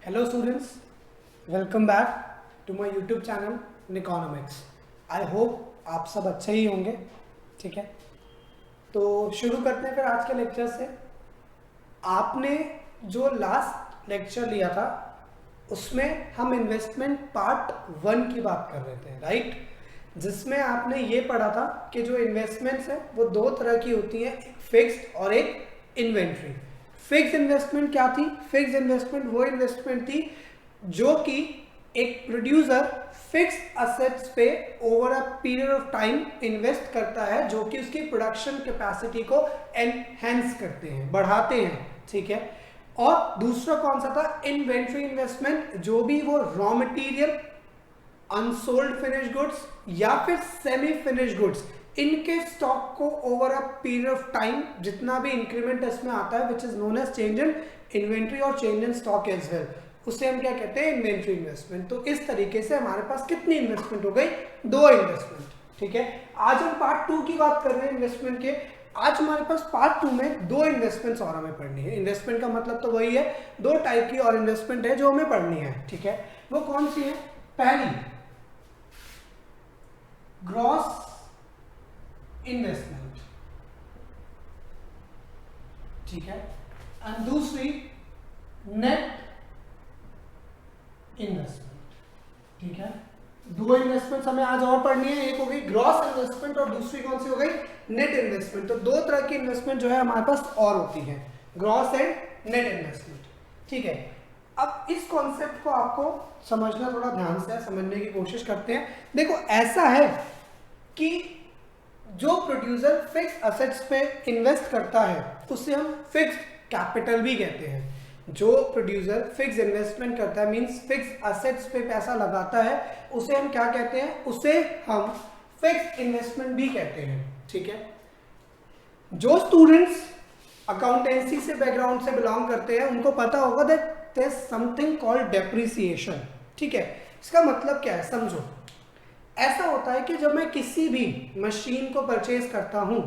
Hello students, welcome back to my YouTube channel in Economics. I hope आप सब अच्छे ही होंगे. ठीक है, तो शुरू करते हैं फिर आज के लेक्चर से. आपने जो लास्ट लेक्चर लिया था उसमें हम इन्वेस्टमेंट पार्ट 1 की बात कर रहे थे, राइट? जिसमें आपने ये पढ़ा था कि जो इन्वेस्टमेंट्स है वो दो तरह की होती हैं, एक फिक्स्ड और एक इन्वेंट्री. फिक्स इन्वेस्टमेंट क्या थी? फिक्स इन्वेस्टमेंट वो इन्वेस्टमेंट थी जो कि एक प्रोड्यूसर फिक्स असेट्स पे over a period of time invest करता है, जो कि उसकी प्रोडक्शन कैपेसिटी को एनहेंस करते हैं, बढ़ाते हैं. ठीक है. और दूसरा कौन सा था? इन्वेंट्री इन्वेस्टमेंट, जो भी वो raw material, unsold finish goods या फिर सेमी फिनिश गुड्स, इनके स्टॉक को over a period of time जितना भी इंक्रीमेंट इसमें आता है, which is known as change in inventory और change in stock as well, उसे हम क्या कहते हैं? Inventory investment. तो इस तरीके से हमारे पास कितनी इन्वेस्टमेंट हो गई? 2 इन्वेस्टमेंट. ठीक है. आज हम पार्ट 2 की बात कर रहे हैं इन्वेस्टमेंट के. आज हमारे पास पार्ट 2 में 2 इन्वेस्टमेंट्स और हमें पढ़नी है. इन्वेस्टमेंट का मतलब तो वही है, 2 टाइप की और इन्वेस्टमेंट है जो हमें पढ़नी है. ठीक है. वो कौन सी है? पहली ग्रॉस इन्वेस्टमेंट. ठीक है. एंड दूसरी नेट इन्वेस्टमेंट. ठीक है. 2 इन्वेस्टमेंट्स हमें आज और पढ़नी है. एक हो गई ग्रॉस इन्वेस्टमेंट और दूसरी कौन सी हो गई? Net investment. तो 2 तरह की इन्वेस्टमेंट जो है हमारे पास और होती है, ग्रॉस एंड नेट इन्वेस्टमेंट. ठीक है. अब इस कॉन्सेप्ट को आपको समझना, थोड़ा ध्यान से समझने की कोशिश करते हैं. देखो, ऐसा है कि जो प्रोड्यूसर फिक्स असेट्स पे इन्वेस्ट करता है उसे हम फिक्स्ड कैपिटल भी कहते हैं. जो प्रोड्यूसर फिक्स इन्वेस्टमेंट करता है, मींस फिक्स असेट्स पे पैसा लगाता है, उसे हम क्या कहते हैं? उसे हम फिक्स इन्वेस्टमेंट भी कहते हैं. ठीक है. जो स्टूडेंट्स अकाउंटेंसी से बैकग्राउंड से बिलोंग करते हैं उनको पता होगा that there is something called depreciation. ठीक है. इसका मतलब क्या है, समझो. ऐसा होता है कि जब मैं किसी भी मशीन को परचेज करता हूं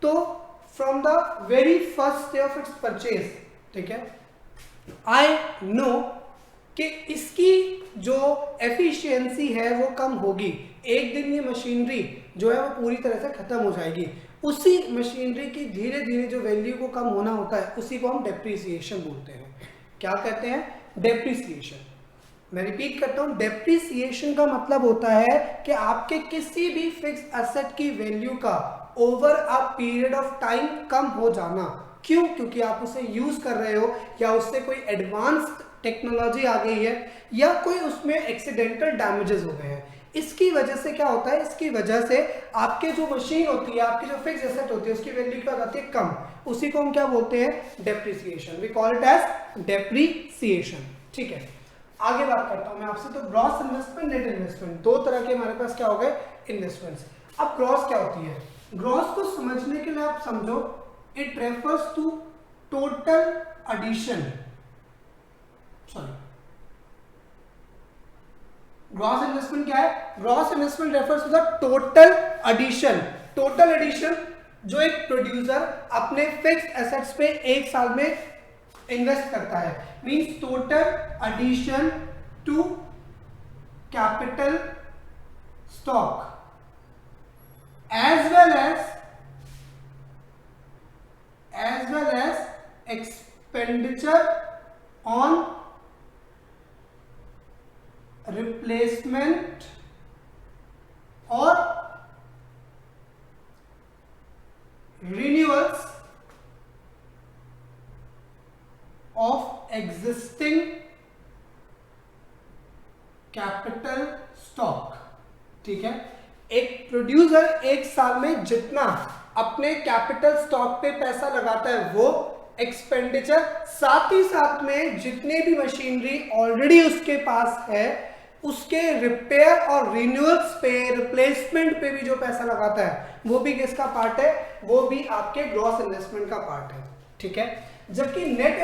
तो from the very first day of its purchase, ठीक है, आई नो कि इसकी जो एफिशिएंसी है वो कम होगी. एक दिन ये मशीनरी जो है वो पूरी तरह से खत्म हो जाएगी. उसी मशीनरी की धीरे धीरे जो वैल्यू को कम होना होता है उसी को हम डेप्रिसिएशन बोलते हैं. क्या कहते हैं? डेप्रिसिएशन. मैं रिपीट करता हूं, डेप्रिसिएशन का मतलब होता है कि आपके किसी भी फिक्स एसेट की वैल्यू का over a period of time कम हो जाना. क्यों? क्योंकि आप उसे यूज कर रहे हो या उससे कोई एडवांस्ड टेक्नोलॉजी आ गई है या कोई उसमें एक्सीडेंटल डैमेजेस हो गए हैं. इसकी वजह से क्या होता है? इसकी वजह से आपके जो मशीन होती है, आपकी जो फिक्स एसेट होती है, उसकी वैल्यू क्या होती है? कम. उसी को हम क्या बोलते हैं? Depreciation. We call it as depreciation. ठीक है. आगे बात करता हूं मैं आपसे. तो ग्रॉस इन्वेस्टमेंट, नेट इन्वेस्टमेंट, 2 तरह के हमारे पास क्या हो गए? इन्वेस्टमेंट्स. अब ग्रॉस क्या होती है? ग्रॉस को समझने के लिए आप समझो, it refers to total addition. Sorry, gross investment क्या है? Gross investment refers to the total addition. Total addition जो एक प्रोड्यूसर अपने फिक्स एसेट्स पे एक साल में इन्वेस्ट करता है, means total addition to capital stock as well as expenditure on replacement or renewals of existing capital stock. ठीक है. एक प्रोड्यूसर एक साल में जितना अपने कैपिटल स्टॉक पे पैसा लगाता है वो एक्सपेंडिचर, साथ ही साथ में जितने भी मशीनरी ऑलरेडी उसके पास है उसके रिपेयर और रिन्यूअल्स पे, रिप्लेसमेंट पे भी जो पैसा लगाता है वो भी किसका पार्ट है? वो भी आपके ग्रॉस इन्वेस्टमेंट का पार्ट है. ठीक है. जबकि नेट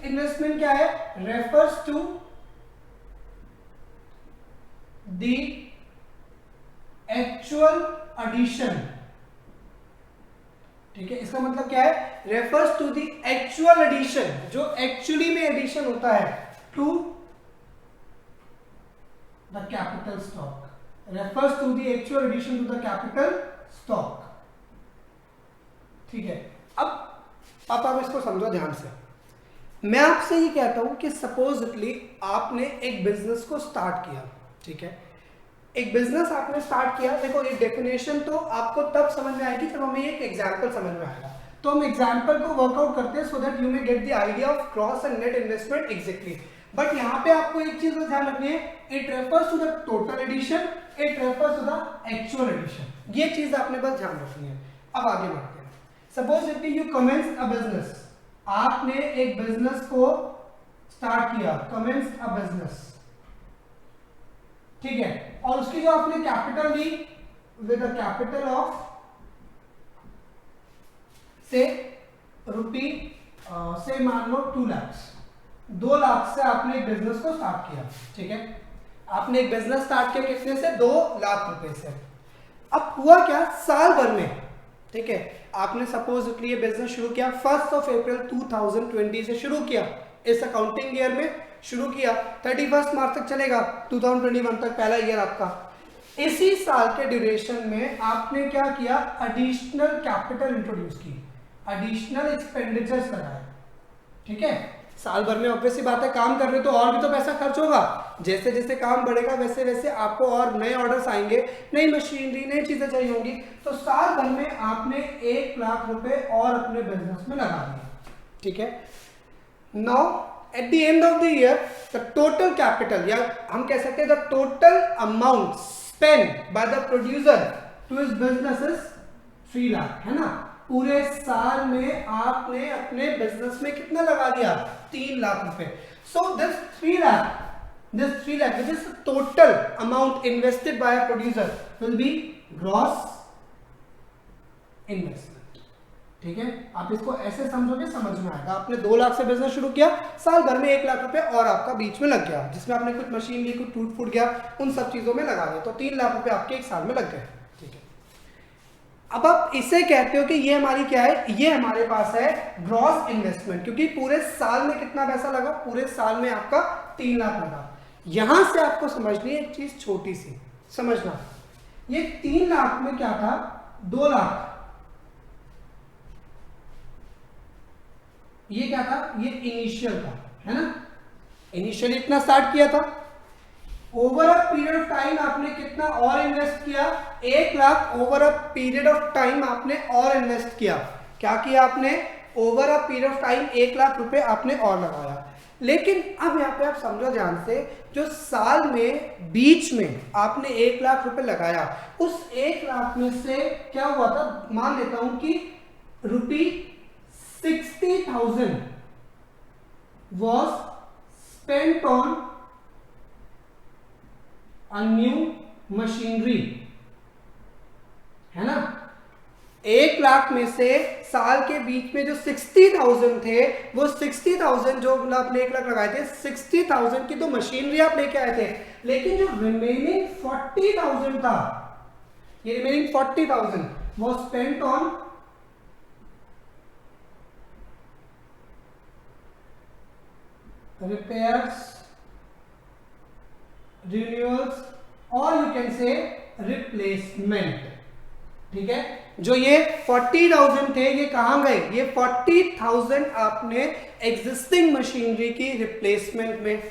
इन्वेस्टमेंट क्या है? Refers to the actual addition. ठीक है, इसका मतलब क्या है? Refers to the actual addition, जो एक्चुअली में एडिशन होता है to the capital stock, refers to the actual addition to the capital stock. ठीक है, अब आप इसको समझो ध्यान से। मैं आपसे ये कहता हूं कि सपोजिटली आपने एक बिजनेस को स्टार्ट किया, ठीक है, एक बिजनेस आपने स्टार्ट किया। देखो एक डेफिनेशन तो आपको तब समझ में आएगी जब हमें एक एग्जांपल समझ में आएगा, तो हम एग्जांपल को वर्कआउट करते हैं so that you may get the idea of gross and net investment exactly. But यहाँ पे आपको एक चीज का ध्यान रखनी है, it refers to the total addition, it refers to the actual addition, ये चीज आपने बस ध्यान रखनी है। अब आगे बढ़ते हैं। Suppose if you commence a business, आपने एक बिजनेस को स्टार्ट किया, कमेंस अ बिजनेस, ठीक है, और उसकी जो आपने कैपिटल ली विद अ कैपिटल ऑफ से रुपी से मान लो 2 लाख, 2 लाख से आपने एक बिजनेस को स्टार्ट किया, ठीक है, आपने एक बिजनेस स्टार्ट किया कितने से, 2 लाख रुपए से। अब हुआ क्या, साल भर में, ठीक है, आपने सपोज ये बिजनेस शुरू किया 1 अप्रैल 2020 से शुरू किया, इस अकाउंटिंग ईयर में शुरू किया, 31 मार्च तक चलेगा, 2021 तक पहला ईयर आपका। इसी साल के ड्यूरेशन में आपने क्या किया, एडिशनल कैपिटल इंट्रोड्यूस की, एडिशनल एक्सपेंडिचर्स लगाए, ठीक है, साल भर में ऑब्वियस सी बात है काम कर रहे हो तो और भी तो पैसा खर्च होगा, जैसे जैसे काम बढ़ेगा वैसे वैसे आपको और नए ऑर्डर्स आएंगे, नई मशीनरी, नई चीजें चाहिए होंगी, तो साल भर में आपने 1 लाख रुपए और अपने बिजनेस में लगा दिए, ठीक है। Now at the end of the year the total capital, या हम कह सकते हैं the total amount spend by the producer to his business is 3 lakh, है ना। पूरे साल में आपने अपने बिजनेस में कितना लगा दिया, 3 लाख रुपए। So this 3 lakh which is the total amount invested by a producer will be gross investment, ठीक है। आप इसको ऐसे समझोगे समझ में आएगा। आपने 2 लाख से बिजनेस शुरू किया, साल भर में 1 लाख रुपए और आपका बीच में लग गया, जिसमें आपने कुछ मशीन ली, कुछ टूट फूट गया, उन सब चीजों में लगा दिया, तो 3 लाख रुपए आपके एक साल में लग गए, ठीक है। अब आप इसे कहते हो कि ये हमारी क्या है, ये हमारे पास है ग्रॉस इन्वेस्टमेंट, क्योंकि पूरे साल में कितना पैसा लगा, पूरे साल में आपका 3 लाख लगा। यहां से आपको समझनी है एक चीज छोटी सी, समझना, ये 3 लाख में क्या था, 2 लाख, ये क्या था, ये इनिशियल था, है ना, इनिशियल इतना स्टार्ट किया था। Over a period of time आपने कितना और इन्वेस्ट किया, 1 lakh over a period of time आपने और इन्वेस्ट किया। क्या किया आपने, over a period of time 1 lakh रुपए आपने और लगाया। लेकिन अब यहाँ पे आप समझो ध्यान से, जो साल में बीच में आपने 1 लाख रुपए लगाया, उस 1 लाख में से क्या हुआ था, मान लेता हूं कि ₹60,000 was spent on a new machinery, है ना। 1 लाख में से साल के बीच में जो 60,000 थे, वो 60,000 जो आपने 1 लाख लगाए थे, 60,000 की तो मशीनरी आप लेके आए थे, लेकिन जो रिमेनिंग 40,000 था, ये रिमेनिंग 40,000 वो स्पेंट ऑन repairs, renewals और you can say replacement, ठीक है। जो ये 40,000 थे, ये कहां गए, ये 40,000 आपने एग्जिस्टिंग मशीनरी की रिप्लेसमेंट में,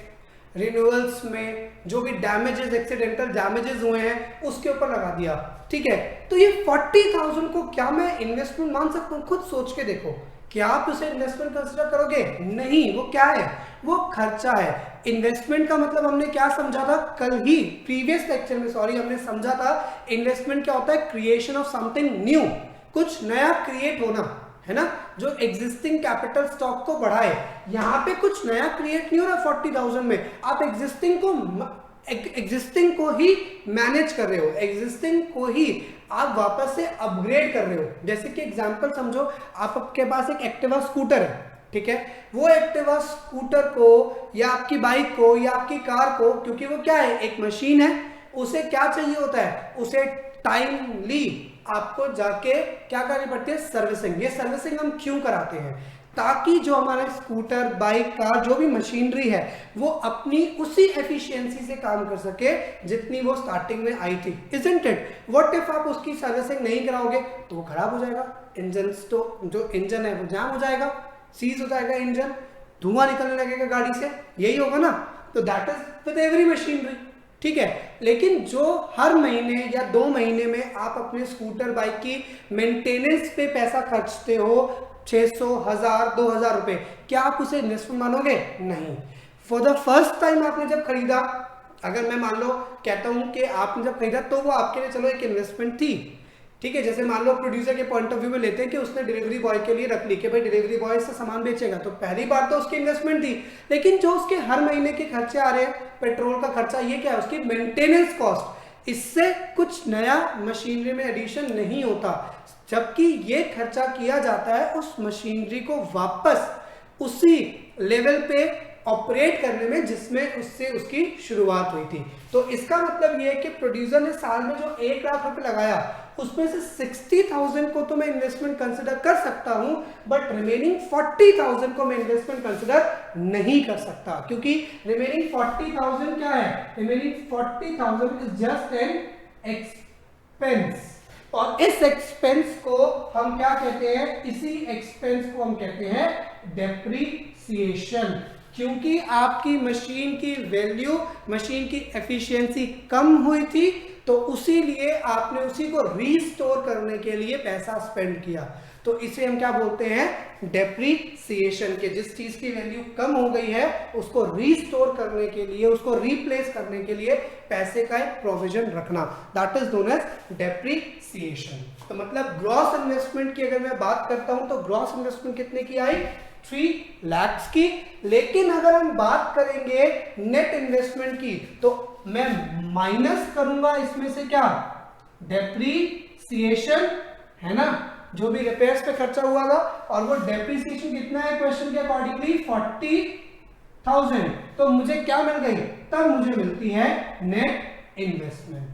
रिन्यूअल्स में, जो भी डैमेजेस, एक्सीडेंटल डैमेजेस हुए हैं उसके ऊपर लगा दिया, ठीक है। तो ये 40,000 को क्या मैं इन्वेस्टमेंट मान सकता हूं, खुद सोच के देखो, क्या आप उसे इन्वेस्टमेंट कंसीडर करोगे, नहीं, वो क्या है, वो खर्चा है। इन्वेस्टमेंट का मतलब हमने क्या समझा था कल ही, प्रीवियस लेक्चर में, सॉरी, हमने समझा था इन्वेस्टमेंट क्या होता है, क्रिएशन ऑफ समथिंग न्यू, कुछ नया क्रिएट होना, है ना, जो एग्जिस्टिंग कैपिटल स्टॉक को बढ़ाए। यहाँ पे कुछ नया क्रिएट नहीं हो रहा 40,000 में, आप एग्जिस्टिंग को ही मैनेज कर रहे हो, एग्जिस्टिंग को ही आप वापस से अपग्रेड कर रहे हो। जैसे कि एग्जांपल समझो, आपके पास एक एक्टिवा स्कूटर है, ठीक है, वो एक्टिवा स्कूटर को या आपकी बाइक को या आपकी कार को, क्योंकि वो क्या है, एक मशीन है, उसे क्या चाहिए होता है, उसे टाइमली आपको जाके क्या करनी पड़ती है, सर्विसिंग। ये सर्विसिंग हम क्यों कराते हैं, ताकि जो हमारा स्कूटर, बाइक, कार, जो भी मशीनरी है वो अपनी उसी एफिशिएंसी से काम कर सके जितनी वो स्टार्टिंग में आई थी। Isn't it? व्हाट इफ आप उसकी सर्विसिंग नहीं कराओगे तो वो खराब हो जाएगा, इंजन तो जो इंजन है वो जाम हो जाएगा, सीज हो जाएगा इंजन, धुआं निकलने लगेगा गाड़ी से, यही होगा ना। तो that is with every machinery, ठीक है। लेकिन जो हर महीने या 2 महीने में आप अपने स्कूटर, बाइक की मेंटेनेंस पे पैसा खर्चते हो 600, 1000, 2000 रुपए, क्या आप उसे इन्वेस्टमेंट मानोगे? नहीं। फॉर द फर्स्ट टाइम आपने जब खरीदा, अगर मैं मान लो कहता हूं कि आपने जब खरीदा तो वो आपके लिए चलो एक इन्वेस्टमेंट थी, ठीक है। जैसे मान लो प्रोड्यूसर के पॉइंट ऑफ व्यू में लेते हैं कि उसने डिलीवरी बॉय के लिए रख ली कि भाई डिलीवरी बॉय से सामान बेचेगा, तो पहली बार तो उसकी इन्वेस्टमेंट थी। लेकिन जो उसके हर महीने के खर्चे आ रहे हैं, पेट्रोल का खर्चा, ये क्या है? उसकी मेंटेनेंस कॉस्ट। इससे कुछ नया मशीनरी में एडिशन नहीं होता, जबकि ये खर्चा किया जाता है उस मशीनरी को वापस उसी लेवल पे ऑपरेट करने में जिसमें उससे उसकी शुरुआत हुई थी। तो इसका मतलब ये है कि प्रोड्यूसर ने साल में जो 1 लाख रुपए लगाया उसमें से 60,000 को तो मैं इन्वेस्टमेंट कंसिडर कर सकता हूं, बट रिमेनिंग 40,000 को मैं इन्वेस्टमेंट कंसिडर नहीं कर सकता, क्योंकि रिमेनिंग 40,000 क्या है? Remaining 40,000 is just an expense, और इस एक्सपेंस को हम क्या कहते हैं? इसी एक्सपेंस को हम कहते हैं डेप्रीसिएशन, क्योंकि आपकी मशीन की वैल्यू, मशीन की एफिशिएंसी कम हुई थी, तो उसी लिए आपने उसी को रीस्टोर करने के लिए पैसा स्पेंड किया। तो इसे हम क्या बोलते हैं? डेप्रीसिएशन के। जिस चीज की वैल्यू कम हो गई है उसको रीस्टोर करने के लिए, उसको रिप्लेस करने के लिए पैसे का एक प्रोविजन रखना, that is known as depreciation. तो मतलब ग्रॉस इन्वेस्टमेंट की अगर मैं बात करता हूं तो ग्रॉस इन्वेस्टमेंट कितने की आई? 3 लाख की। लेकिन अगर हम बात करेंगे नेट इन्वेस्टमेंट की तो मैं माइनस करूंगा इसमें से क्या? डेप्रीसिएशन, है ना, जो भी रिपेयर्स पे खर्चा हुआ था, और वो डेप्रीसिएशन कितना है क्वेश्चन के अकॉर्डिंगली? 40,000। तो मुझे क्या मिल गई? तब मुझे मिलती है नेट इन्वेस्टमेंट,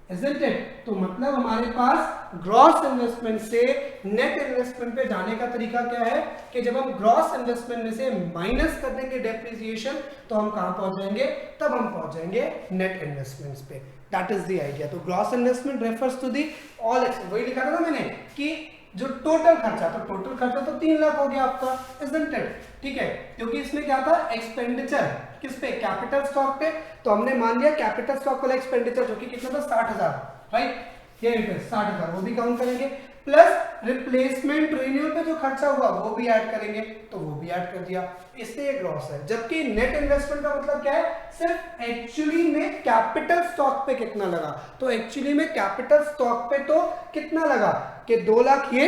isn't it? तो मतलब हमारे पास ग्रॉस इन्वेस्टमेंट से नेट इन्वेस्टमेंट पे जाने का तरीका क्या है कि जब हम ग्रॉस इन्वेस्टमेंट में से माइनस कर देंगे डेप्रीसिएशन तो हम कहां पहुंच जाएंगे? तब हम पहुंच जाएंगे नेट इन्वेस्टमेंट्स पे। That is the idea. तो gross investment refers to the all, वही लिखा था ना मैंने कि जो टोटल खर्चा, तो टोटल खर्चा तो 3 लाख हो गया आपका, isn't it? ठीक है, क्योंकि इसमें क्या था? एक्सपेंडिचर किस पे? कैपिटल स्टॉक पे। तो हमने मान लिया कैपिटल स्टॉक वाला एक्सपेंडिचर जो कि कितना था? 60,000, राइट? ये 60,000 वो भी काउंट करेंगे, प्लस रिप्लेसमेंट रिन्यूअल पे जो खर्चा हुआ वो भी ऐड करेंगे, तो वो भी ऐड कर दिया, इससे ये ग्रॉस है। जबकि नेट इन्वेस्टमेंट का मतलब क्या है? सिर्फ एक्चुअली में कैपिटल स्टॉक पे कितना लगा। तो एक्चुअली में कैपिटल स्टॉक पे तो कितना लगा कि 2 लाख ये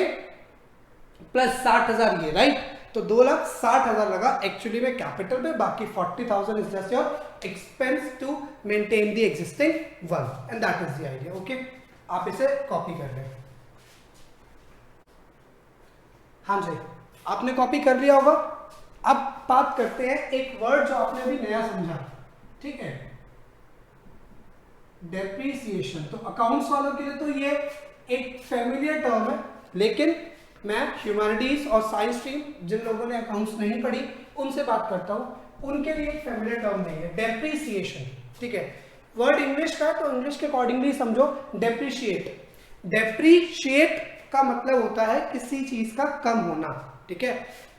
प्लस 60,000 ये, राइट? तो 2,60,000 लगा एक्चुअली में कैपिटल पे, बाकी 40,000 is just your expense to maintain the existing one, and that is the idea. Okay, आप इसे कॉपी कर लें। हाँ जी, आपने कॉपी कर लिया होगा। अब बात करते हैं एक वर्ड जो आपने अभी नया समझा, ठीक है? डेप्रीसिएशन। तो अकाउंट्स वालों के लिए तो ये एक फैमिलियर टर्म है, लेकिन मैं ह्यूमैनिटीज और साइंस स्ट्रीम, जिन लोगों ने अकाउंट्स नहीं पढ़ी उनसे बात करता हूं, उनके लिए एक फैमिलियर टर्म नहीं है डेप्रीसिएशन, ठीक है? वर्ड इंग्लिश का है तो इंग्लिश के अकॉर्डिंगली समझो। डेप्रीशिएट, डेप्रीशिएट का मतलब होता है किसी चीज का कम होना, ठीक है?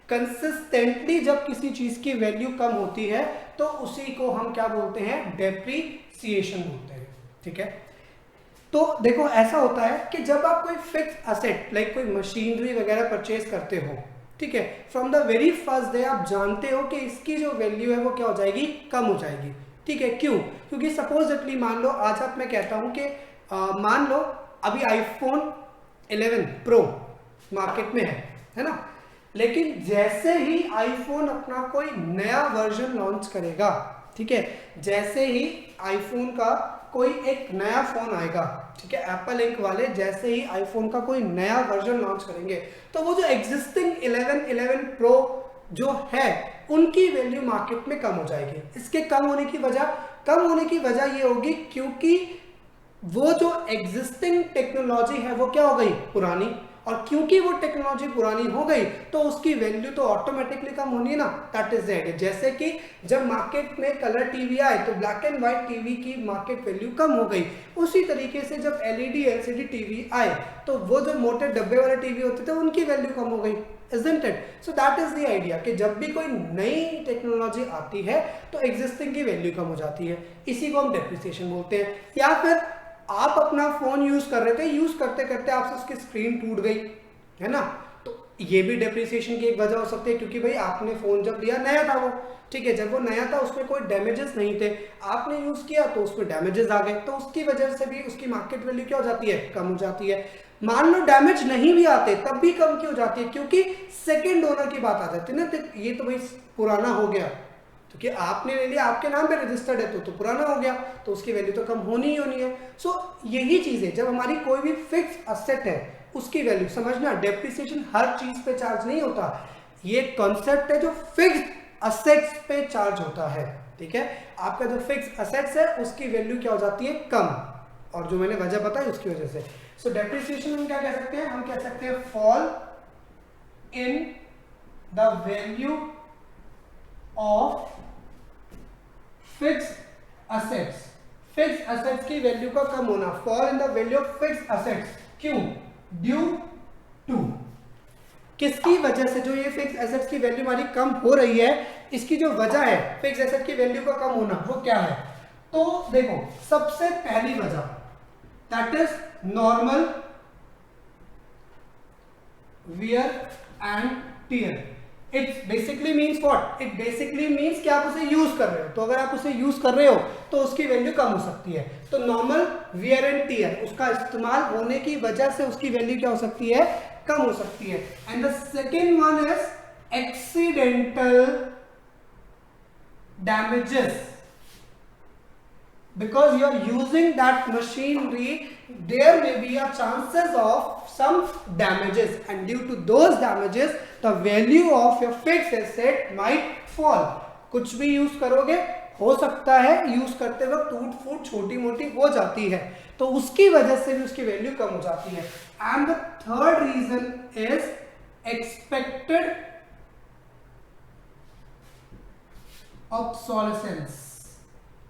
कंसिस्टेंटली जब किसी चीज की वैल्यू कम होती है तो उसी को हम क्या बोलते हैं? डेप्रीसिएशन बोलते हैं, ठीक है? तो देखो ऐसा होता है कि जब आप कोई फिक्स असेट लाइक कोई मशीनरी वगैरह परचेज करते हो, ठीक है, from the very first day आप जानते हो कि इसकी जो वैल्यू है वो क्या हो जाएगी? कम हो जाएगी, ठीक है? क्यों? क्योंकि सपोजिटली मान लो आज आप, मैं कहता हूं कि मान लो अभी आईफोन 11 प्रो मार्केट में है ना? लेकिन जैसे ही आईफोन अपना कोई नया वर्जन लॉन्च करेगा, ठीक है, जैसे ही आईफोन का कोई एक नया फोन आएगा, ठीक है, एप्पल इंक वाले जैसे ही आईफोन का कोई नया वर्जन लॉन्च करेंगे तो वो जो एग्जिस्टिंग 11 प्रो जो है उनकी वैल्यू मार्केट में कम हो जाएगी। इसके कम होने की वजह ये होगी क्योंकि वो जो एग्जिस्टिंग टेक्नोलॉजी है वो क्या हो गई? पुरानी, और क्योंकि वो टेक्नोलॉजी पुरानी हो गई तो उसकी वैल्यू तो ऑटोमेटिकली कम होनी है ना, दैट इज द आइडिया। जैसे कि जब मार्केट में कलर टीवी आए तो ब्लैक एंड व्हाइट टीवी की मार्केट वैल्यू कम हो गई, उसी तरीके से जब एलईडी एलसीडी टीवी आए तो वो जो मोटे डब्बे वाले टीवी होते थे उनकी वैल्यू कम हो गई, isn't it? So that is the idea कि जब भी कोई नई टेक्नोलॉजी आती है तो एग्जिस्टिंग की वैल्यू कम हो जाती है, इसी को हम डेप्रिसिएशन बोलते हैं। या फिर आप अपना फोन यूज कर रहे थे, यूज करते करते आपसे उसकी स्क्रीन टूट गई है ना, तो ये भी डेप्रिसिएशन की एक वजह हो सकती है, क्योंकि भाई आपने फोन जब लिया नया था वो, ठीक है, जब वो नया था उसमें कोई डैमेजेस नहीं थे, आपने यूज किया तो उसमें डैमेजेस आ गए, तो उसकी वजह से भी उसकी मार्केट वैल्यू क्या हो जाती है, कम हो जाती है। मान लो डैमेज नहीं भी आते तब भी कम क्यों हो जाती है, क्योंकि सेकंड ओनर की बात आ जाती है ना, तो ये तो भाई पुराना हो गया, क्योंकि आपने ले लिया, आपके नाम पे रजिस्टर्ड है तो पुराना हो गया, तो उसकी वैल्यू तो कम होनी ही होनी है। सो यही चीज है, जब हमारी कोई भी फिक्स असेट है उसकी वैल्यू समझना, डेप्रिसिएशन हर चीज पे चार्ज नहीं होता, ये कॉन्सेप्ट है जो फिक्स असेट्स पे चार्ज होता है, ठीक है। आपका जो फिक्स असेट्स है उसकी वैल्यू क्या हो जाती है, कम, और जो मैंने वजह बताई उसकी वजह से। सो डेप्रिसिएशन हम क्या कह सकते हैं, हम कह सकते हैं fall in the value of fixed assets, fixed assets की वैल्यू का कम होना, fall in the value of fixed assets, क्यों, ड्यू टू, किसकी वजह से, जो ये फिक्स्ड एसेट्स की वैल्यू हमारी कम हो रही है, इसकी जो वजह है फिक्स्ड एसेट की वैल्यू का कम होना, वो क्या है, तो देखो सबसे पहली वजह that is normal wear and tear. It basically means what, it basically means कि आप उसे यूज कर रहे हो, तो अगर आप उसे यूज कर रहे हो तो उसकी वैल्यू कम हो सकती है, तो नॉर्मल वियर एंड टियर, उसका इस्तेमाल होने की वजह से उसकी वैल्यू क्या हो सकती है, कम हो सकती है। And the second one is accidental damages, because you are using that machinery there may be a chances of some damages, and due to those damages the value of your fixed asset might fall। कुछ भी use करोगे, हो सकता है use करते वक्त टूट फूट छोटी मोटी हो जाती है, तो उसकी वजह से भी उसकी वैल्यू कम हो जाती है। And the third reason is expected obsolescence,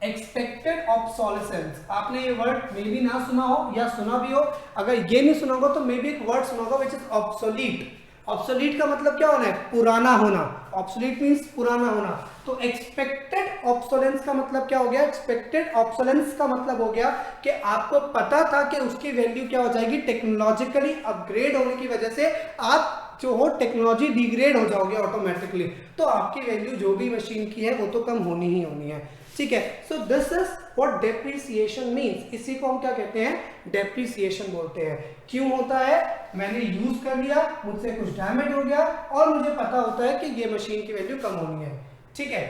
expected obsolescence, आपने ये वर्ड मे बी ना सुना हो या सुना भी हो, अगर ये नहीं सुना होगा तो मे बी एक वर्ड सुना होगा विच इज ऑब्सोलीट। ऑब्सोलीट का मतलब क्या होना है, पुराना होना, ऑब्सोलीट मींस पुराना होना, तो एक्सपेक्टेड ऑब्सोलेंस का मतलब क्या हो गया, एक्सपेक्टेड ऑब्सोलेंस का मतलब हो गया कि आपको पता था कि उसकी वैल्यू क्या हो जाएगी, टेक्नोलॉजिकली अपग्रेड होने की वजह से आप जो हो टेक्नोलॉजी डिग्रेड हो जाओगे ऑटोमेटिकली, तो आपकी वैल्यू जो भी मशीन की है वो तो कम होनी ही होनी है, ठीक है। So this is what depreciation means, इसी को हम क्या कहते हैं, डेप्रिसिएशन बोलते हैं। क्यों होता है, मैंने यूज कर लिया, मुझसे कुछ डैमेज हो गया और मुझे पता होता है कि ये मशीन की वैल्यू कम होनी है, ठीक है।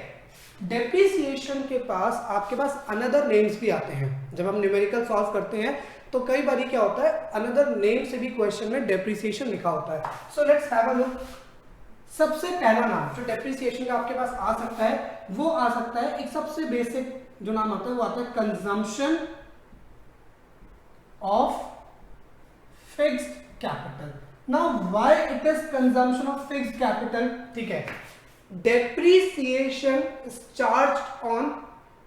डेप्रिसिएशन के पास आपके पास अनदर नेम्स भी आते हैं, जब हम न्यूमेरिकल सॉल्व करते हैं तो कई बार क्या होता है, अनदर नेम से भी क्वेश्चन में डेप्रिसिएशन लिखा होता है। So let's have a look. सबसे पहला नाम जो डेप्रिसिएशन का आपके पास आ सकता है वो आ सकता है, एक सबसे बेसिक जो नाम आता है वो आता है consumption of fixed capital. Now why it is consumption of fixed capital, ठीक है। Depreciation is charged on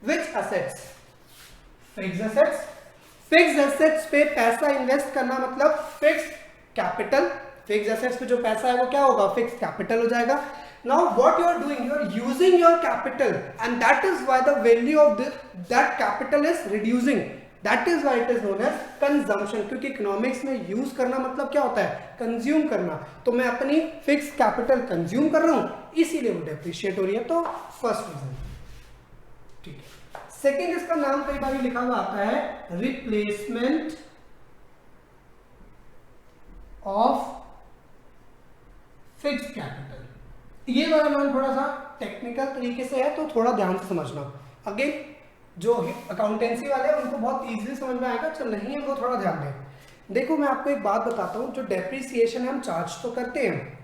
which assets, fixed assets, fixed assets पे पैसा इन्वेस्ट करना मतलब फिक्स्ड कैपिटल, फिक्स्ड एसेट्स पे जो पैसा है वो क्या होगा, फिक्स्ड कैपिटल हो जाएगा। Now what you are doing, you are using your capital and that is why the value of that capital is reducing, that is why it is known as consumption, क्योंकि economics में use करना मतलब क्या होता है, consume करना, तो मैं अपनी फिक्स्ड कैपिटल कंज्यूम कर रहा हूं इसीलिए वो डेप्रिशिएट हो रही है, तो फर्स्ट रीजन, ठीक है। सेकेंड, इसका नाम कई बार लिखा हुआ आता है रिप्लेसमेंट ऑफ फिक्स्ड कैपिटल। ये वाला नाम थोड़ा सा टेक्निकल तरीके से है तो थोड़ा ध्यान से समझना। अगेन जो अकाउंटेंसी वाले हैं उनको बहुत इजीली समझ में आएगा, जो नहीं है वो थोड़ा ध्यान दें। देखो मैं आपको एक बात बताता हूँ, जो डेप्रिसिएशन है हम चार्ज तो करते हैं,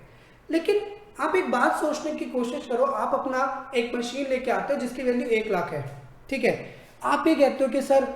लेकिन आप एक बात सोचने की कोशिश करो, आप अपना एक मशीन लेके आते हो जिसकी वैल्यू 1 लाख है, ठीक है, आप ये कहते हो कि सर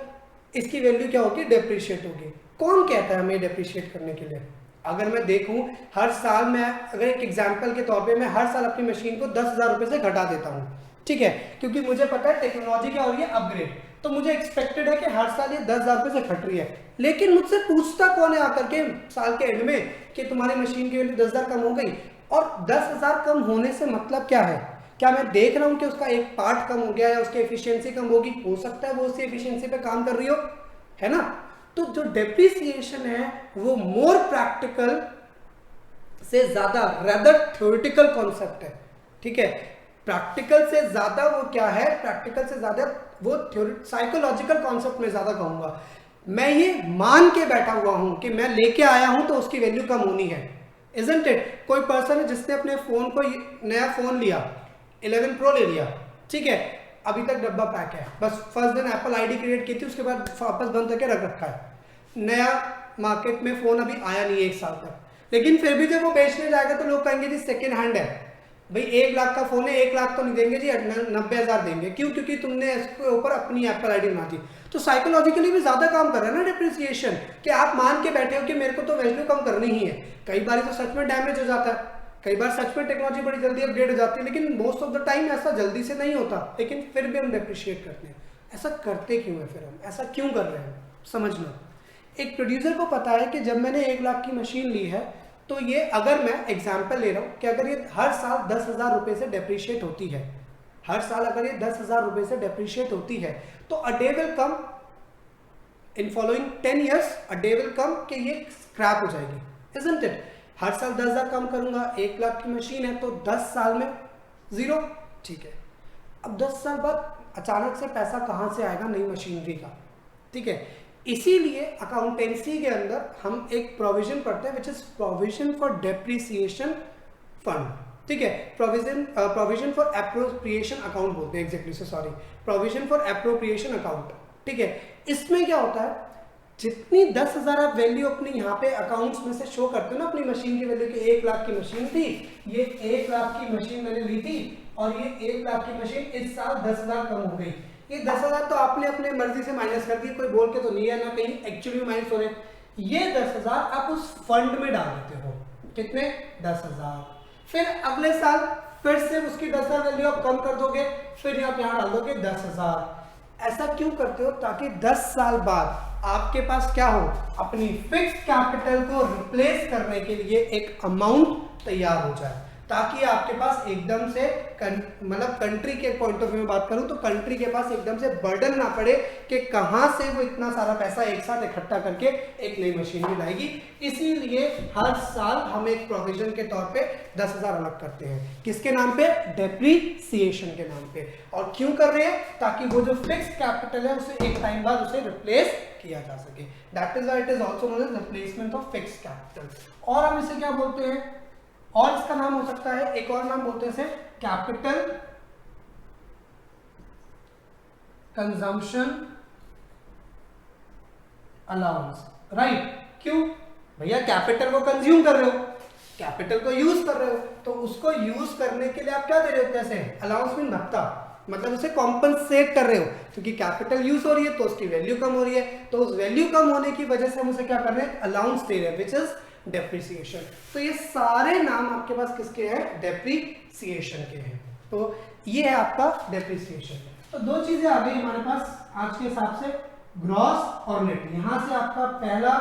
इसकी वैल्यू क्या होगी, डेप्रिशिएट होगी। कौन कहता है हमें डेप्रिशिएट करने के लिए, अगर मैं देखूं हर साल मैं, अगर एक एग्जांपल के तौर पे मैं हर साल अपनी मशीन को 10,000 रुपए से घटा देता हूं, ठीक है, क्योंकि मुझे पता है टेक्नोलॉजी क्या हो रही है अपग्रेड, तो मुझे एक्सपेक्टेड है कि हर साल ये 10,000 रुपए से घट रही है। लेकिन मुझसे पूछता कौन है आकर के साल के एंड में कि तुम्हारी मशीन की वैल्यू 10,000 कम हो गई? और 10,000 कम होने से मतलब क्या है? क्या मैं देख रहा हूं कि उसका एक पार्ट कम हो गया या उसकी एफिशिएंसी कम होगी? हो सकता है वो उसकी एफिशिएंसी पे काम कर रही हो, है ना। तो जो डेप्रिसिएशन है वो मोर प्रैक्टिकल से ज्यादा रेदर थ्योरेटिकल कॉन्सेप्ट है, ठीक है। प्रैक्टिकल से ज्यादा वो क्या है, प्रैक्टिकल से ज्यादा वो साइकोलॉजिकल कॉन्सेप्ट में ज्यादा कहूंगा। मैं ये मान के बैठा हुआ हूं कि मैं लेके आया हूं तो उसकी वैल्यू कम होनी है, इजंट इट। कोई पर्सन है जिसने अपने फोन को, नया फोन लिया, 11 प्रो ले लिया, ठीक है, अभी तक डब्बा पैक है, बस फर्स्ट दिन एप्पल आईडी क्रिएट की थी, उसके बाद वापस बंद करके रख रखा है। नया मार्केट में फोन अभी आया नहीं है 1 साल तक, लेकिन फिर भी जब वो बेचने जाएगा तो लोग कहेंगे जी सेकेंड हैंड है। भाई 1 लाख का फोन है, 1 लाख तो नहीं देंगे जी, 90,000 देंगे। क्यों? क्योंकि तुमने इसके ऊपर अपनी एप्पल आईडी बना दी। तो साइकोलॉजिकली भी ज्यादा काम कर रहा है ना डिप्रिसिएशन, कि आप मान के बैठे हो कि मेरे को तो वैल्यू कम करनी ही है। कई बार तो सच में डैमेज हो जाता है, कई बार सच में टेक्नोलॉजी बड़ी जल्दी अपग्रेड हो जाती है, लेकिन मोस्ट ऑफ द टाइम ऐसा जल्दी से नहीं होता, लेकिन फिर भी हम डिप्रिशिएट करते हैं। ऐसा करते क्यों है? फिर हम ऐसा क्यों कर रहे हैं, समझना। एक प्रोड्यूसर को पता है कि जब मैंने 1 लाख की मशीन ली है, तो ये, अगर मैं एग्जाम्पल ले रहा हूं कि अगर ये हर साल 10,000 रुपए से डेप्रिशिएट होती है, हर साल अगर ये 10,000 रुपए से डेप्रिशिएट होती है, तो a day will come in following 10 years, a day will come कि ये स्क्रैप हो जाएगी, इजंट इट। हर साल 10,000 कम करूंगा, 1 लाख की मशीन है तो 10 साल में 0, ठीक है। अब 10 साल बाद अचानक से पैसा कहां से आएगा नई मशीनरी का, ठीक है। इसीलिए अकाउंटेंसी के अंदर हम एक प्रोविजन पढ़ते हैं which is provision for depreciation fund, ठीक है। प्रोविजन फॉर एप्रोप्रिएशन अकाउंट बोलते हैं, एग्जैक्टली से sorry, provision for appropriation account, ठीक है। इसमें क्या होता है, जितनी 10,000 आप वैल्यू अपनी यहाँ पे अकाउंट्स में से शो करते हो ना अपनी मशीन की वैल्यू, की 1 लाख की मशीन थी, ये 1 लाख की मशीन मैंने ली थी और ये 1 लाख की मशीन इस साल 10,000 कम हो गई। ये 10,000 तो आपने अपने मर्जी से माइनस कर दिया, कोई बोल के तो नहीं है, ना कहीं एक्चुअली माइनस हो रहे। ये 10,000 आप उस फंड में डाल देते हो, कितने? 10,000। फिर अगले साल फिर से उसकी 10,000 वैल्यू आप कम कर दोगे, फिर आप यहाँ डाल दोगे 10,000। ऐसा क्यों करते हो? ताकि 10 साल बाद आपके पास क्या हो, अपनी फिक्स्ड कैपिटल को रिप्लेस करने के लिए एक अमाउंट तैयार हो जाए, ताकि आपके पास एकदम से मतलब कंट्री के पॉइंट ऑफ व्यू में बात करूं तो कंट्री के पास एकदम से बर्डन ना पड़े कि कहां से वो इतना सारा पैसा एक साथ इकट्ठा करके एक नई मशीन भी लाएगी। इसीलिए हर साल हम एक प्रोविजन के तौर पे 10,000 अलग करते हैं, किसके नाम पे? डेप्रिसिएशन के नाम पे। और क्यों कर रहे हैं? ताकि वो जो फिक्स्ड कैपिटल है उसे एक टाइम बाद उसे रिप्लेस किया जा सके। That is why it is also known as replacement of fixed capital. और हम इसे क्या बोलते हैं, और इसका नाम हो सकता है, एक और नाम बोलते हैं इसे कैपिटल कंजम्पशन अलाउंस, राइट। क्यों भैया? कैपिटल को कंज्यूम कर रहे हो, कैपिटल को यूज कर रहे हो, तो उसको यूज करने के लिए आप क्या दे रहे हो? पैसे। अलाउंस मीन भत्ता, मतलब उसे कॉम्पनसेट कर रहे हो, क्योंकि कैपिटल यूज हो रही है तो उसकी वैल्यू कम हो रही है, तो उस वैल्यू कम होने की वजह से हम उसे क्या कर रहे हैं? अलाउंस दे रहे हैं, विच इज डेप्रिसिएशन। तो ये सारे नाम आपके पास किसके हैं? डेप्रिसिएशन के हैं। तो ये है आपका डेप्रिसिएशन। तो दो चीजें आ गई हमारे पास आज के हिसाब से, ग्रॉस और नेट। यहां से आपका पहला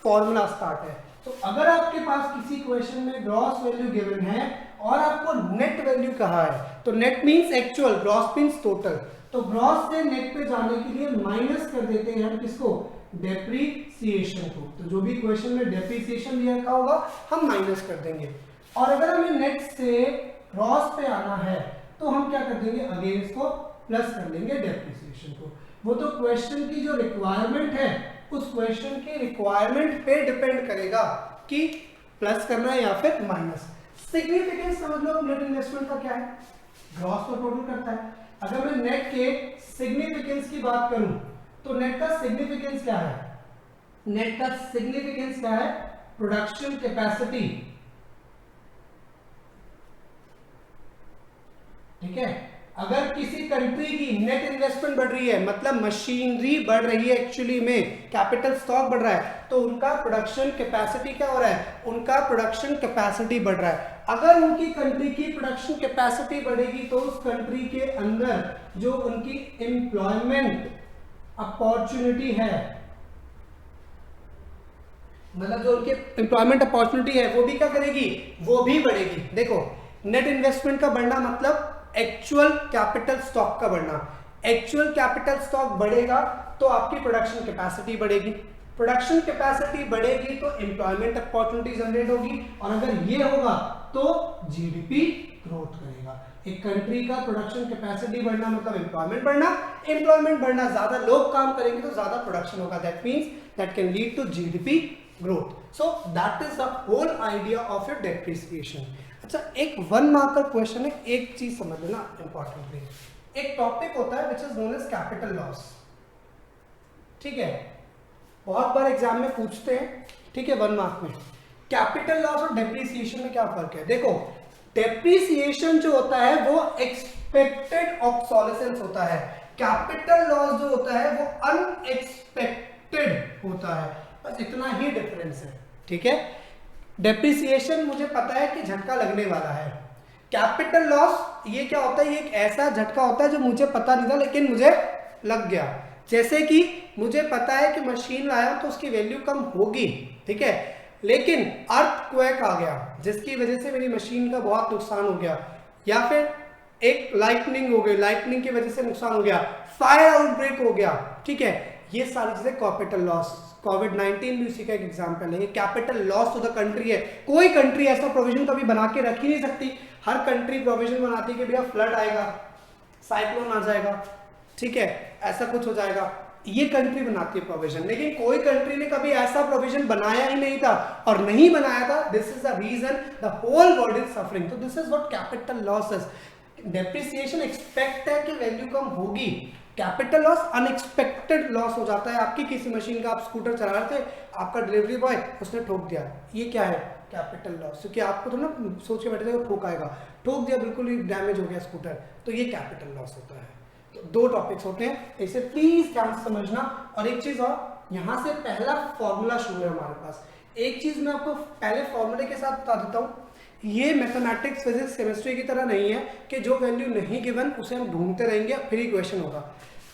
फॉर्मूला स्टार्ट है। तो अगर आपके पास किसी क्वेश्चन में ग्रॉस वैल्यू गिवन है और आपको नेट वैल्यू कहा है, तो net means actual, gross means total. तो ग्रॉस से नेट पे जाने के लिए माइनस कर देते हैं हम किसको? डेप्रिसिएशन को। तो जो भी क्वेश्चन में डेप्रिसिएशन दिया रखा होगा हम माइनस कर देंगे। और अगर हमें नेट से ग्रॉस पे आना है तो हम क्या कर देंगे? अगेन इसको प्लस कर लेंगे डेप्रिसिएशन को। वो तो क्वेश्चन की जो रिक्वायरमेंट है उस क्वेश्चन की रिक्वायरमेंट पे डिपेंड करेगा कि प्लस करना है या फिर माइनस। सिग्निफिकेंस समझ लो नेट इन्वेस्टमेंट का क्या है? ग्रॉस तो टोटल करता है। अगर मैं नेट के सिग्निफिकेंस की बात करूं तो नेट का सिग्निफिकेंस क्या है? नेट का सिग्निफिकेंस क्या है? प्रोडक्शन कैपेसिटी, ठीक है। अगर किसी कंट्री की नेट इन्वेस्टमेंट बढ़ रही है, मतलब मशीनरी बढ़ रही है एक्चुअली में, कैपिटल स्टॉक बढ़ रहा है, तो उनका प्रोडक्शन कैपेसिटी क्या हो रहा है, उनका प्रोडक्शन कैपेसिटी बढ़ रहा है। अगर उनकी कंट्री की प्रोडक्शन कैपेसिटी बढ़ेगी तो उस कंट्री के अंदर जो उनकी एम्प्लॉयमेंट अपॉर्चुनिटी है, मतलब जो उनकी एम्प्लॉयमेंट अपॉर्चुनिटी है वो भी क्या करेगी, वो भी बढ़ेगी। देखो नेट इन्वेस्टमेंट का बढ़ना मतलब एक्चुअल कैपिटल स्टॉक का बढ़ना। एक्चुअल कैपिटल स्टॉक बढ़ेगा तो आपकी प्रोडक्शन कैपेसिटी बढ़ेगी, प्रोडक्शन कैपेसिटी बढ़ेगी तो एम्प्लॉयमेंट अपॉर्चुनिटी जनरेट होगी, और अगर ये होगा तो जीडीपी ग्रोथ करेगा। एक कंट्री का प्रोडक्शन कैपेसिटी बढ़ना मतलब एम्प्लॉयमेंट बढ़ना, एम्प्लॉयमेंट बढ़ना, ज्यादा लोग काम करेंगे तो ज्यादा प्रोडक्शन होगा, that means that can lead to GDP growth. So that is the whole idea of your depreciation. अच्छा, एक 1 मार्क का क्वेश्चन है, एक चीज समझ लेना इंपॉर्टेंटली। एक टॉपिक होता है which is known as capital loss, ठीक है, बहुत बार एग्जाम में पूछते हैं, ठीक है, 1 मार्क में। कैपिटल लॉस और डेप्रिसिएशन में क्या फर्क है? देखो डेप्रिसिएशन जो होता है वो एक्सपेक्टेड ऑब्सोलेसेंस होता है, कैपिटल लॉस जो होता है वो अनएक्सपेक्टेड होता है, बस इतना ही डिफरेंस है, ठीक है। डेप्रिसिएशन मुझे पता है कि झटका लगने वाला है, कैपिटल लॉस ये क्या होता है, ये एक ऐसा झटका होता है जो मुझे पता नहीं था लेकिन मुझे लग गया। जैसे कि मुझे पता है कि मशीन लाया तो उसकी वैल्यू कम होगी, ठीक है, लेकिन अर्थक्वेक आ गया जिसकी वजह से मेरी मशीन का बहुत नुकसान हो गया, या फिर एक लाइटनिंग हो गई, लाइटनिंग की वजह से नुकसान हो गया, फायर आउटब्रेक हो गया, ठीक है, ये सारी चीजें कैपिटल लॉस। कोविड-19 भी उसी का एक एग्जांपल है, ये capital loss to the country है। कोई कंट्री ऐसा प्रोविजन कभी बना के रख ही नहीं सकती, हर कंट्री प्रोविजन बनाती है कि भैया फ्लड आएगा, साइक्लोन आ जाएगा, ठीक है, ऐसा कुछ हो जाएगा, ये कंट्री बनाती है प्रोविजन, लेकिन कोई कंट्री ने कभी ऐसा प्रोविजन बनाया ही नहीं था, और नहीं बनाया था, this is the reason the whole world is suffering. तो this is what capital loss is. Depreciation expect है कि वैल्यू कम होगी, कैपिटल लॉस अनएक्सपेक्टेड लॉस हो जाता है। आपकी किसी मशीन का आप स्कूटर चला रहे थे, आपका डिलीवरी बॉय उसने ठोक दिया, ये क्या है, कैपिटल लॉस, क्योंकि आपको तो ना सोच के बैठे थे वो ठोकाएगा, ठोक दिया, बिल्कुल ही डैमेज हो गया स्कूटर, तो ये कैपिटल लॉस होता है। तो 2 टॉपिक्स होते हैं, इसे प्लीज ध्यान से समझना। और एक चीज और, यहाँ से पहला फॉर्मूला शुरू है हमारे पास। एक चीज मैं आपको पहले फॉर्मूले के साथ बता देता हूँ, ये मैथमेटिक्स, फिजिक्स, केमिस्ट्री की तरह नहीं है कि जो वैल्यू नहीं गिवन उसे हम ढूंढते रहेंगे फिर ही क्वेश्चन होगा।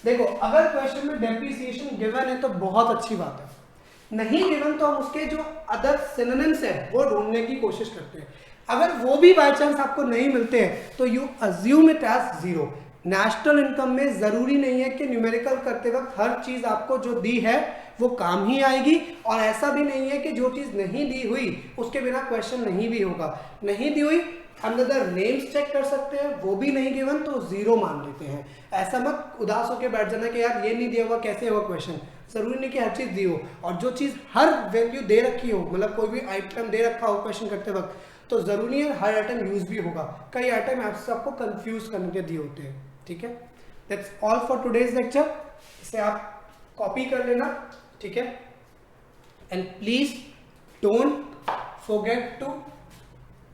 देखो अगर क्वेश्चन में डेप्रिसिएशन गिवन है तो बहुत अच्छी बात है, नहीं गिवन तो हम उसके जो अदर सिनोनिम्स है वो ढूंढने की कोशिश करते हैं। अगर वो भी बाय चांस आपको नहीं मिलते हैं तो you assume it as 0। National income में जरूरी नहीं है कि न्यूमेरिकल करते वक्त हर चीज आपको जो दी है वो काम ही आएगी, और ऐसा भी नहीं है कि जो चीज नहीं दी हुई उसके बिना क्वेश्चन नहीं भी होगा। नहीं दी हुई अंडर द नेम्स चेक कर सकते हैं, वो भी नहीं गिवन तो 0 मान लेते हैं। ऐसा मत उदास होकर बैठ जाना कि यार ये नहीं दिया हुआ कैसे होगा क्वेश्चन। जरूरी नहीं कि हर चीज दी हो, और जो चीज हर वैल्यू दे रखी हो, मतलब कोई भी आइटम दे रखा हो क्वेश्चन करते वक्त, तो जरूरी है हर आइटम यूज भी होगा। कई आइटम आपसे आपको कंफ्यूज करने के दिए होते हैं, ठीक है। That's all for today's lecture, इसे आप कॉपी कर लेना, ठीक है। And please don't forget to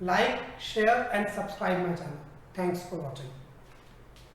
like, share and subscribe my channel. Thanks for watching.